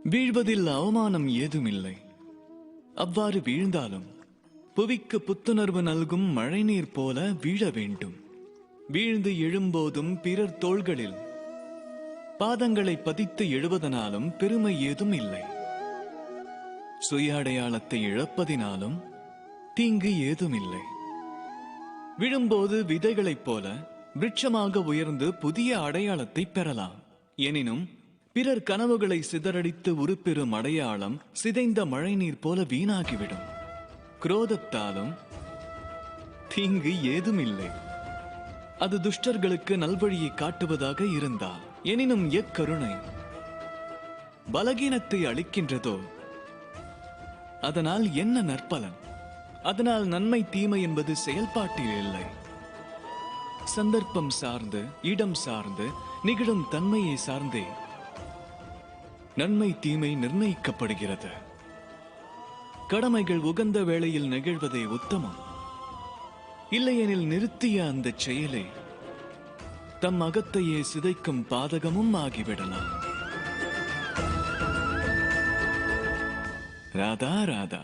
வீழ்வதில் அவமானம் ஏதுமில்லை. அவ்வாறு வீழ்ந்தாலும் புவிக்கு புத்துணர்வு நல்கும் மழைநீர் போல வீழ வேண்டும். வீழ்ந்து எழும்போதும் பிறர் தோள்களில் பாதங்களை பதித்து எழுவதனாலும் பெருமை ஏதும் இல்லை. சுய அடையாளத்தை இழப்பதினாலும் தீங்கு ஏதுமில்லை. விழும்போது விதைகளைப் போல விருட்சமாக உயர்ந்து புதிய அடையாளத்தை பெறலாம். எனினும் பிறர் கனவுகளை சிதறடித்து உருப்பெறும் அடையாளம் சிதைந்த மழைநீர் போல வீணாகிவிடும். குரோதத்தாலும் தீங்கு ஏதுமில்லை. அது துஷ்டர்களுக்கு நல்வழியை காட்டுவதாக இருந்தால். எனினும் எக்கருணை பலகீனத்தை அளிக்கின்றதோ அதனால் என்ன நற்பலன்? அதனால் நன்மை தீமை என்பது செயல்பாட்டில் இல்லை. சந்தர்ப்பம் சார்ந்து, இடம் சார்ந்து, நிகழும் தன்மையை சார்ந்தே நன்மை தீமை நிர்ணயிக்கப்படுகிறது. கடமைகள் உகந்த வேளையில் நிகழ்வதே உத்தமம். இல்லையெனில் நிறுத்திய அந்த செயலே தம் அகத்தையே சிதைக்கும் பாதகமும் ஆகிவிடலாம். ராதா ராதா.